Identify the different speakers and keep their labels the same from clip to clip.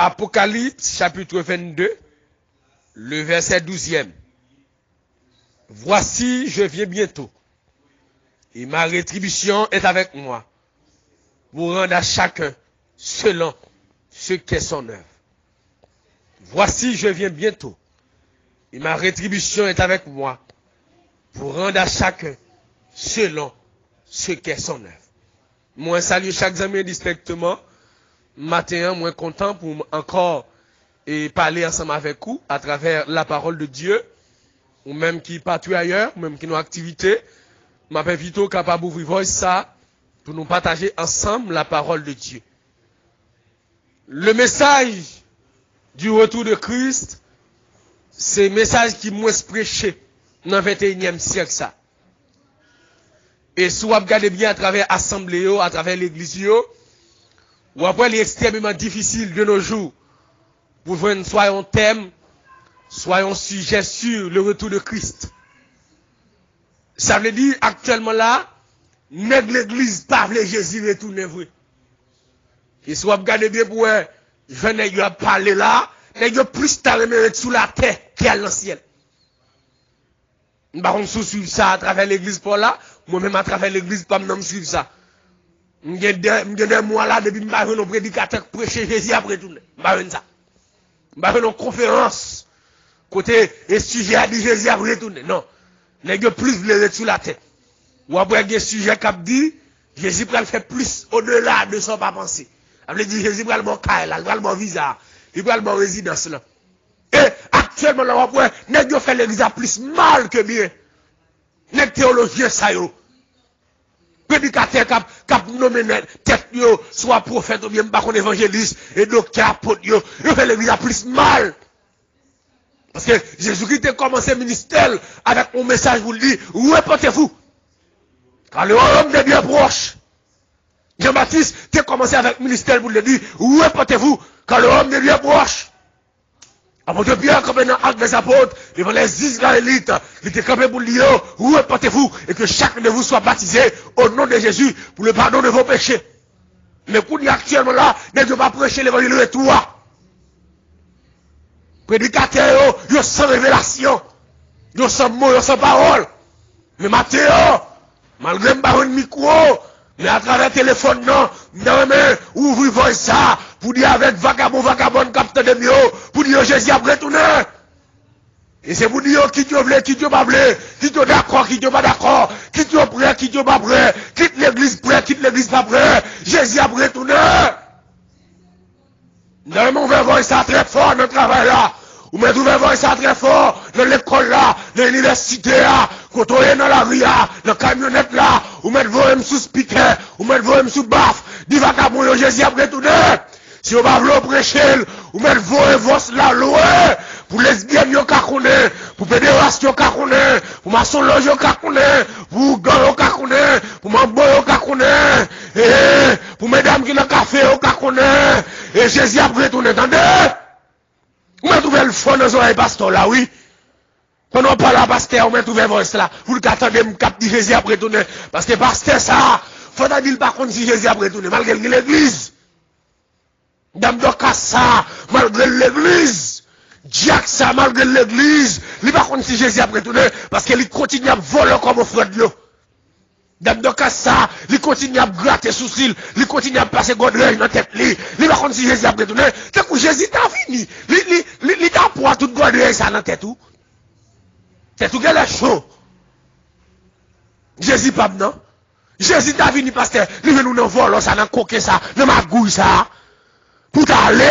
Speaker 1: Apocalypse chapitre 22, le verset 12e. Voici, je viens bientôt, et ma rétribution est avec moi, pour rendre à chacun selon ce qu'est son œuvre. Voici, je viens bientôt, et ma rétribution est avec moi, pour rendre à chacun selon ce qu'est son œuvre. Moi, salue chaque ami distinctement. Matin, moi, content pour encore et parler ensemble avec vous à travers la parole de Dieu, ou même qui partout ailleurs, ou même qui nos activités. M'appelle Vito capable d'ouvrir voix ça pour nous partager ensemble la parole de Dieu. Le message du retour de Christ, c'est le message qui m'a prêché dans le 21e siècle ça. Et si vous regardez bien à travers l'assemblée, à travers l'église, ou après il est extrêmement difficile de nos jours pour voir soit un thème, soit un sujet sur le retour de Christ. Ça veut dire actuellement là, l'église pas veut Jésus retourner vrai. Et si vous regardez bien pour je n'ai parlé là, il y a plus de sous la terre qu'à dans le ciel. Nous allons suivre ça à travers l'église pour là, moi-même à travers l'église pas me suivre ça. J'ai des mois là, depuis que je suis un prédicateur prêcher Jésus après tout. Je ça. Je suis une conférence. Côté, et sujet a dit Jésus après tout. Non. Les gars plus les sur la tête. Ou après, il y a un sujet qui a dit, Jésus peut le faire plus au-delà de son pas penser. Ça veut dire Jésus peut le bon caille là, il peut le bon visa, il peut le bon résidence là. Et actuellement, là, après, les gars fait l'église plus mal que bien. Les théologiens, ça yo. Prédicateur cap nommé tête yo, soit prophète ou bien pas qu'on évangéliste et docteur apôtre yo fait l'église plus mal. Parce que Jésus-Christ a commencé le ministère avec un message pour lui dire, reportez-vous. Car le royaume de Dieu est proche. Jean-Baptiste a commencé avec le ministère pour lui dire, reportez-vous, car le royaume de Dieu est proche. Apôtre Pierre, comme dans l'acte des apôtres, devant les Israélites, il était campé pour dire, reportez-vous, et que chacun de vous soit baptisé au nom de Jésus pour le pardon de vos péchés. Mais pour nous actuellement là, ne doit pas prêcher l'évangile de toi. Prédicateur, yo sans révélation, yo sans mot, yo sans parole. Mais Mathéo, malgré un micro, mais à travers le téléphone, non, ouvrez ça, pour dire avec vagabond, capteur de mieux, pour dire Jésus a retourné. Et c'est pour dire qui Dieu veut, qui Dieu pas veut, qui Dieu d'accord, qui Dieu pas d'accord, qui Dieu prêt, qui Dieu pas prêt, quitte l'église prêt, quitte l'église pas prêt, Jésus a retourné. Nous on veut voir ça très fort dans le travail là. Ou me trouvez voir ça très fort dans l'école là, dans l'université là, quand on est dans la rue là, dans la camionnette là, ou me voir sous speaker, ou me voir sous baf, dit vagabond Jésus a retourné. Si on va vouloir prêcher, ou me voir la loi, pour lesbiennes yo ka connaît, pour pédéraste yo ka connaît, pour maçon loge yo ka connaît, pour gang yo ka connaît, pour mambo yo ka connaît, et pour mesdames qui dans café yo ka connaît, et Jésus a retourné, attendez. Vous me trouvez le fond dans les pasteur là, oui. Quand on parle à pasteur, vous me trouvez voice là. Vous attendez, me cap dit Jésus après tourner. Parce que pasteur ça, faut dire par contre si Jésus après tourner, malgré l'église. Dame de ça, malgré l'église. Jack ça, malgré l'église. Il par contre si Jésus après tourner, parce qu'il continue à voler comme un frère de l'eau. Dame de ça, il continue à gratter sous cils, il continue à passer godrège dans la tête, il va contre si Jésus a retourné, c'est que Jésus t'a fini, il t'a pour tout godrège ça dans la tête, c'est tout qu'elle est chaud. Jésus pas non? Jésus t'a fini, pasteur, il veut nous dans vol, ça, dans coquet ça, dans ma gouille ça, pour t'aller,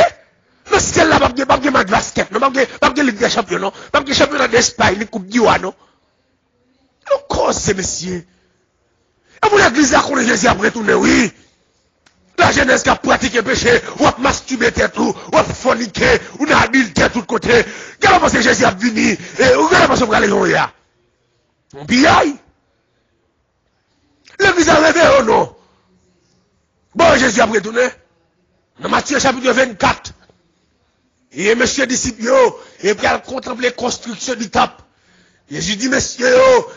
Speaker 1: mais si elle là, pas de match basket, non, pas de Ligue des Champions, non, pas de championnat d'Espagne, ni Coupe d'Ivoire, non. Non, cause, messieurs. Et pour l'église, là, qu'on est Jésus a retourné, oui. La jeunesse qui a pratiqué péché, ou a masturbé tout, ou a forniqué, ou a adulté tout côté. Quelle pense que Jésus a venu, et où quelle pense que vous allez y aller? On pillaille. L'église a rêvé ou non? Bon, Jésus a retourné. Dans Matthieu chapitre 24. Et monsieur disciple, et puis elle contemple les constructions du temple. Jésus dit, messieurs,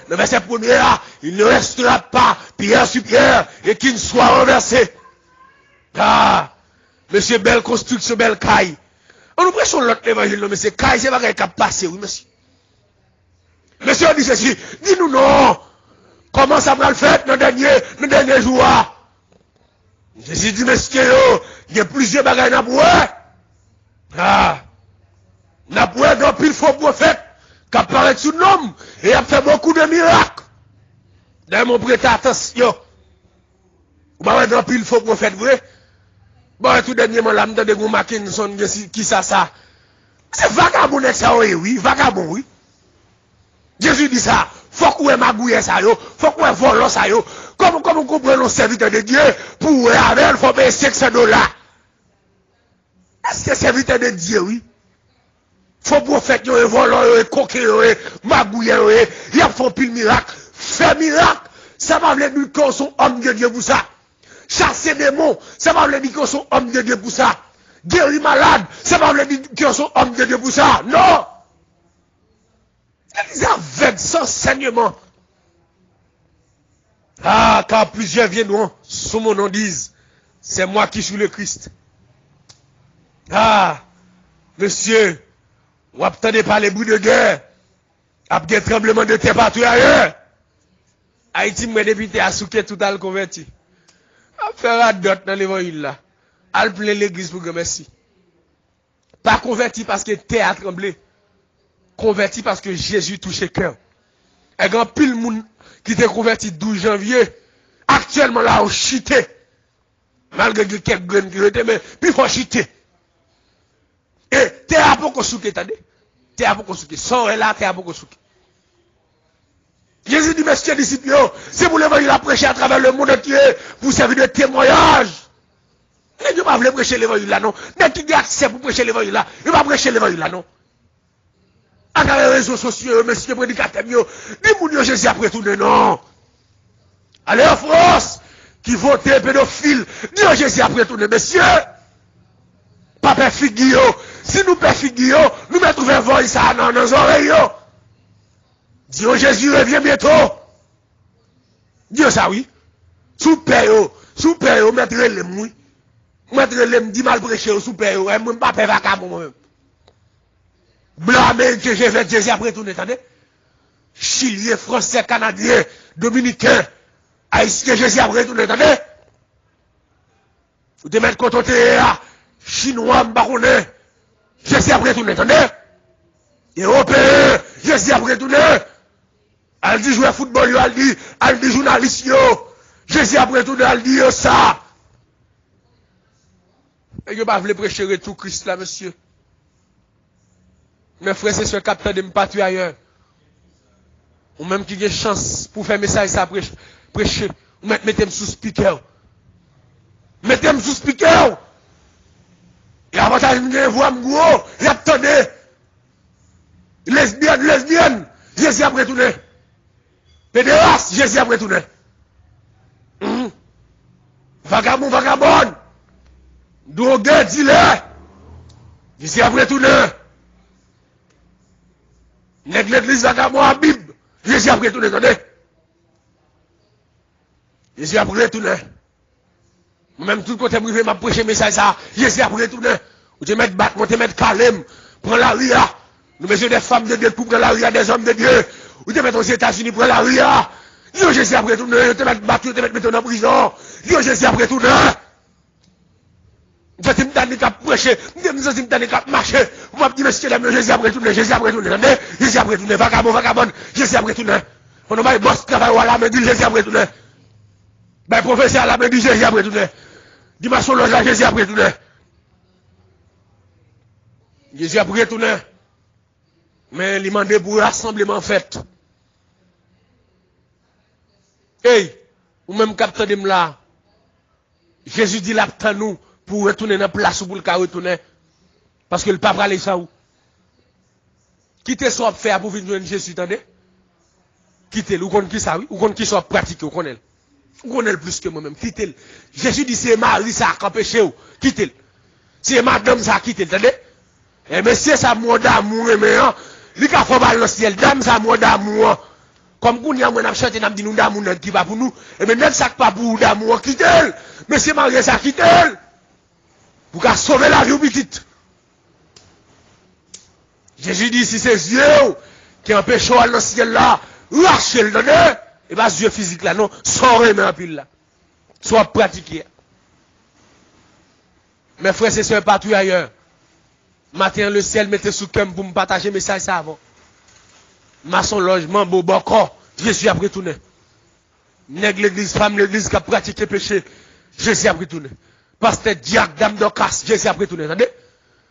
Speaker 1: le verset premier là, il ne restera pas pierre sur pierre et qu'il ne soit renversé. Ah, monsieur, belle construction, belle caille. On nous prêchons l'autre évangile, mais c'est quand c'est pas qui a passé, oui, monsieur. Monsieur dit ceci, dis-nous non. Comment ça va le faire dans le dernier jour? Jésus dit, monsieur, il y a plusieurs bagages dans le ah. N'a pas d'un pile faux prophète qui apparaît sous nom et a fait beaucoup de miracles. D'ailleurs, mon prêt attention. Vous m'avez d'un pile faux prophète, vrai? Bon, tout dernièrement, là, m'entendez vous Mackinson, qui ça? C'est vagabond, ça, oui, vagabond, oui. Jésus dit ça. Faut qu'on magouille ça, yo. Faut qu'on vole ça, yo. Comme vous comprenez le serviteur de Dieu, pour avec, il faut payer $500. Est-ce que serviteur de Dieu, oui? Faut prophète, yo, volant, yo, coquin, yo, magouille, yo, il y a fait pile miracle. Fait miracle. Ça va vous dire qu'on sont hommes de Dieu pour ça. Chasser des démons, ça va vous dire qu'on sont hommes de Dieu pour ça. Guérir malade, ça va vous dire qu'on sont hommes de Dieu pour ça. Non! Ils aveugles sans saignement. Ah, car plusieurs viendront sous mon nom disent, c'est moi qui suis le Christ. Ah, monsieur, vous attendez pas les bruits de guerre, après tremblement de terre partout ailleurs. Haïti m'a député à souquer tout à le converti. A faire à d'autres dans l'évangile là. À plein l'église pour que merci. Pas converti parce que terre a tremblé. Converti parce que Jésus touchait cœur. Et grand pile monde qui était converti 12 janvier, actuellement là, au chité. Malgré quelques graines qui étaient, mais puis il faut chiter. Et t'es à beaucoup souké, t'as dit? T'es à beaucoup souké. Sans là, t'es à beaucoup souké. Jésus dit, messieurs disciples, c'est pour l'évangile à prêcher à travers le monde entier, pour servir de témoignage. Et Dieu va vouloir prêcher l'évangile là, non? Dès qu'il a accès pour prêcher l'évangile là, il va prêcher l'évangile là, non? À travers les réseaux sociaux, messieurs prédicateurs, dis-moi Jésus a retourné, non. Allez en France, qui votent pédophile, dis Jésus a retourné, messieurs. Papa figure, si nous père figure, nous mettons vers voix ça dans nos oreilles. Dis Jésus revient bientôt. Dis ça oui. Sous père, mettre les mouilles. Mettre les dit mal prêcher sous père, moi pas père vacabon moi-même. Blâmer que j'ai fait Jésus après tout, attendez. Chilien, Français, Canadien, Dominicain, Haïtien, Jésus après tout, attendez. Vous te mettre contenté là, Chinois, Baronais, Jésus après tout, attendez. Européen, Jésus après tout, elle dit jouer football, elle dit journaliste, Jésus après tout, elle dit ça. Et je ne vais pas prêcher tout Christ là, monsieur. Mes frères, c'est ce capteur de me partir ailleurs. Ou même qui a chance pour faire message, ça prêcher. Ou mettez-moi sous speaker. Mettez-moi sous speaker. Et avant ça, je me vois, gros, et attendez. Lesbienne, Jésus a retourné. Pédéraste, Jésus a retourné. Vagabond. Drogué, dealer. Jésus a retourné. L'église vagabond à Bible. Jésus a retourné, attendez. Jésus a retourné. Même tout côté privé m'a prêché message ça. Jésus a retourné. Ou te mettre battre, ou te mettre calme. Prends la ria. Nous mettons des femmes de Dieu pour prendre la ria des hommes de Dieu. Ou te mettre aux États-Unis pour la ria. Yo Jésus a retourné. Ou te mettre battre, ou te mettre en prison. Yo Jésus a retourné. Vous êtes une qui a prêché, vous êtes une qui a marché, vous m'avez dit, monsieur, Jésus a retourné, Jésus a retourné, Jésus a retourné, vagabond, Jésus a retourné. On a boss travail à la main, dit Jésus a retourné. Ben, professeur à la main, dit Jésus a retourné. Dimanche au logement, Jésus a retourné. Jésus a retourné. Mais il m'a demandé pour rassemblement fait. Hey, ou même capteur de là. Jésus dit là, nous. Pour retourner dans la place où pour le cas retourner. Parce que le pape allait ça où? Quittez ce qu'on fait pour venir joindre Jésus, attendez? Quittez-le, ou qu'on qui ça, oui? Ou qu'on qui soit pratiqué, ou qu'on est. Ou qu'on est plus que moi-même, quittez-le. Jésus dit c'est Marie ça a empêché ou, quittez-le. C'est madame ça a quitté, attendez? Et monsieur ça mot d'amour, mais hein, lui qui a fait mal dans le ciel, dame ça mot d'amour. Comme qu'on y a moins chanté, n'a dit nous d'amour qui va pour nous, et mais net ça pas pour d'amour, quittez-le. Monsieur Marie ça quittez-le. Pour qu'à sauver la vie ou petite. Jésus dit, si c'est Dieu qui empêche dans le ciel là, lâchez le donner, et pas Dieu physique là, non, sortez mais en pile là. Soit pratiqué. Mes frères et sœurs partout ailleurs. Matin, le ciel mettait sous cœur pour me partager mes message ça avant. Maçon logement, beau corps, Jésus a retourné. Nègre l'église, femme l'église qui a pratiqué péché, Jésus a retourné. Pasteur diacre, dame d'Ocas, Jésus a retourné. Attendez?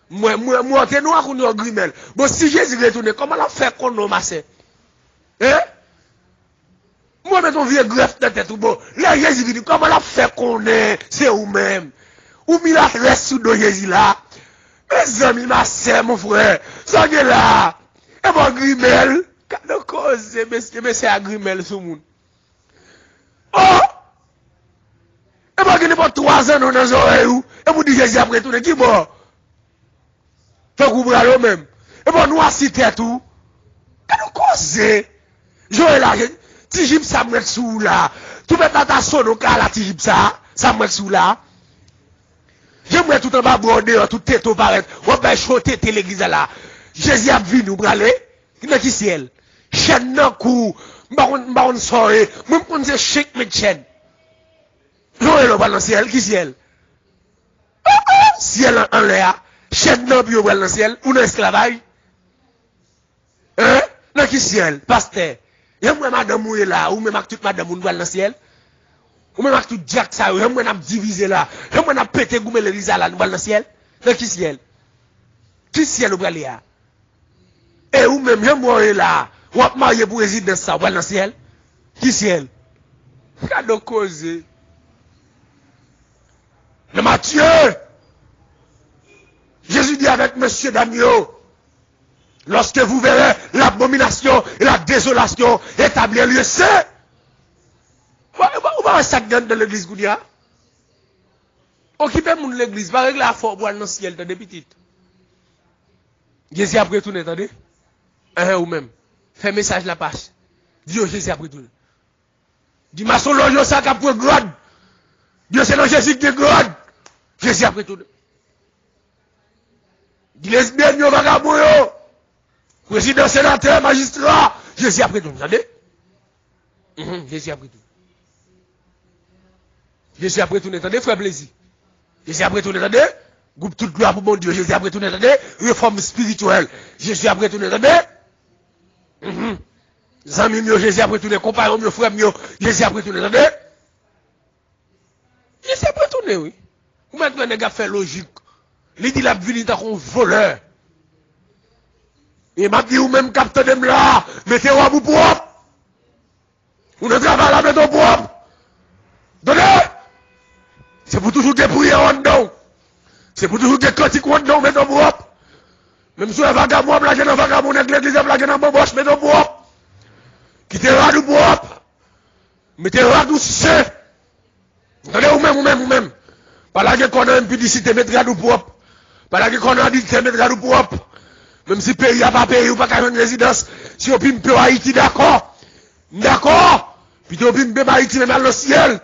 Speaker 1: Moi, t'es noir ou nous grimel. Bon, si Jésus retourne, comment la fait qu'on nous masse? Hein? Moi, mais ton vieux greffe de tête ou bon. Là, Jésus dit, comment la fait qu'on est? C'est vous-même. Ou mis la reste sous de Jésus là. Mes amis, ma sœur, mon frère. Ça est là. Et mon grimel. Quand on cause, mais c'est à grimel sous le monde. Oh! Et moi, qui n'est pas 3 ans dans les oreilles. Et vous dites Jésus après tout, qui bon? Fait que vous bras même. Et bon, nous cité tout. Quand on cause, Joël là, Tijib ça me sous là. Tout met dans ta sonne au cas là, Tijib ça me sous là. J'aimerais tout en bas broder, tout tête au paraître. On va choter l'église là. Jésus a vu nous braler. Qui est qui ciel? Chaîne nan kou. M'baron soirée. Même qu'on dit chèque mais chaîne. Joël au bas dans ciel, qui ciel? Ciel en l'air. Chaîne nan puis au bas dans ciel. Ou dans esclavage. Hein? Dans qui ciel? Pasteur. J'aimerais madame ou là. Ou même avec toute madame ou dans le ciel. Ou même avec tout Jack ça, j'aimerais n'a diviser là. J'aimerais n'a pété goumé l'église là, nous dans le ciel. Dans qui ciel? Qui ciel ou bas là? Et ou même, j'aimerais là. Ou ap marié pour résidence ça, ou dans le ciel? Qui ciel? Cadeau causé. Le Matthieu! Jésus dit avec monsieur Damio, lorsque vous verrez l'abomination et la désolation établir lieu, c'est. Ou pas ça gagne dans l'église Goudia? Occupez moun l'église, pas régler la force pour aller dans le ciel, t'as des petites. Jésus a retourné, attendez? Ou même. Fais message la passe. Dieu, Jésus a retourné. Dis maçon loge ça qu'a pour grade. Dieu c'est dans Jésus qui est grade. Jésus a retourné. Dis lesbiennes, yo vagabond yo. Président, sénateur, magistrat. Jésus a retourné, attendez? Jésus a retourné. Jésus a retourné, attendez, frère plaisir. Jésus a retourné, attendez? Groupe toute gloire pour mon Dieu. Jésus a retourné, attendez? Réforme spirituelle. Jésus a retourné, attendez? Zami mio, Jésus a retourné, compagnon mio, frère mio, Jésus a retourné, attendez? Jésus a retourné, oui. Ou maintenant, les gars fait logique. Il dit la vie est un voleur. Et m'a dit, ou même capteur de là, mettez-vous à bout propre. Ou ne travaillez là, mettez-vous propre. Donnez! C'est pour toujours dépouiller en dedans. C'est pour toujours des cantiques en dedans, mettez-vous propre. Même si un vagabond, la jeune vagabond, l'église, la jeune bamboche, mettez-vous propre. Quittez radou propre. Mettez radou c'est. Donnez ou même. Pas la qu'on a une publicité, mettez radou propre. Pas la qu'on a dit, mettez radou propre. Même si le pays n'a pas payé ou pas une résidence, si on peut me Haïti, d'accord? D'accord? Puis on peut me Haïti, mais mal le ciel.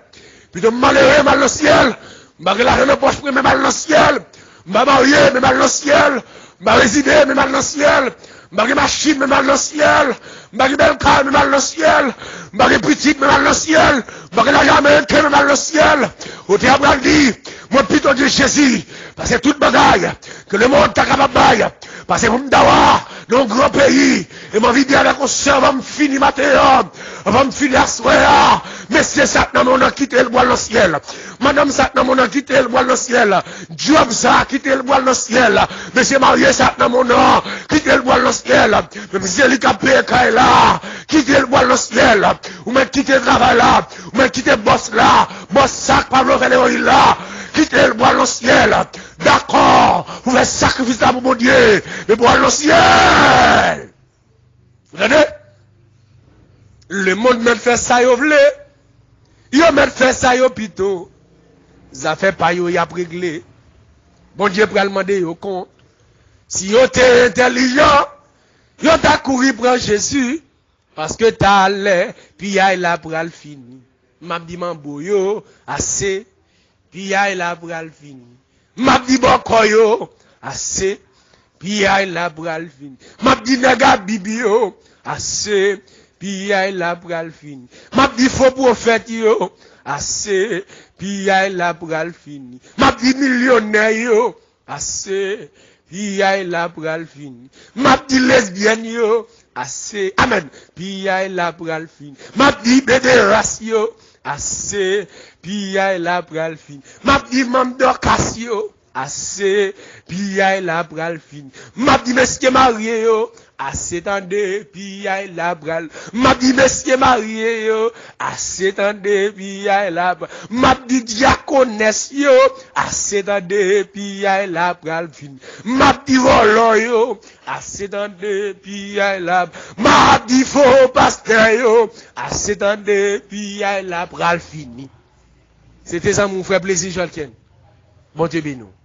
Speaker 1: Puis on malheureux, mal le ciel. Malgré la reine poche, mais mal le ciel. M'a marié, mais mal le ciel. M'a résidé, mais mal le ciel. M'a machine, mais mal le ciel. M'a belle car, mais mal le ciel. M'a petite, mais mal le ciel. M'a la jamais, mais mal le ciel. Au théâtre, dit, mon plutôt de Jésus. Parce que toute bagaille, que le monde t'a capable de parce que vous me d'avoir dans un grand pays, et ma vie bien avec un soeur va me finir matin, va me finir à soir. Mais c'est ça que nous avons quitté le bois dans le ciel. Madame ça que nous avons quitté le bois dans le ciel. Job ça a quitté le bois dans le ciel. Monsieur marié ça que nous avons quitté le bois dans le ciel. Même si c'est lui qui a payé là, quitté le bois dans le ciel. Ou même quitté le travail là, ou même quitté le boss là, boss ça que Pablo fait là. Quittez le bois dans le ciel. D'accord. Vous faites sacrifice là pour mon Dieu. Le bois dans le ciel. Vous entendez? Le monde m'a fait ça, yo vle. Yo m'a fait ça, yo pito. Ça fait pas yo y a réglé. Bon Dieu pour demander yo compte. Si yo t'es intelligent, yo t'a couru prendre Jésus. Parce que t'as l'air, puis y'a là pour le fini. M'a dit mambo yo, assez. Puis y'a là pour le fini. M'a dit bon koyo, assez. puis aïe la pral fin. M'a dit naga bibio, assez, puis aïe la pral fin. M'a dit faux prophète yo, assez, puis aïe la pral fin. M'a dit millionnaire yo, assez, puis aïe la pral fin. M'a dit lesbienne yo, assez, amen, puis aïe la pral fin. M'a dit bédéras yo, assez, puis aïe la pral fin. M'a dit mamdokas yo, assez, puis aïe la pral fin. M'a dit monsieur marié yo, assez tande, puis aïe la pral. M'a dit monsieur marié yo, assez tande, puis aïe la pral. M'a dit diaconesse yo, assez tande, puis aïe la pral fin. M'a dit volant yo, assez tande, puis aïe la pral. M'a dit faux pasteur yo, assez tande, puis aïe la pral fini. C'était ça mon frère plaisir Jolken. Bon Dieu béni nous.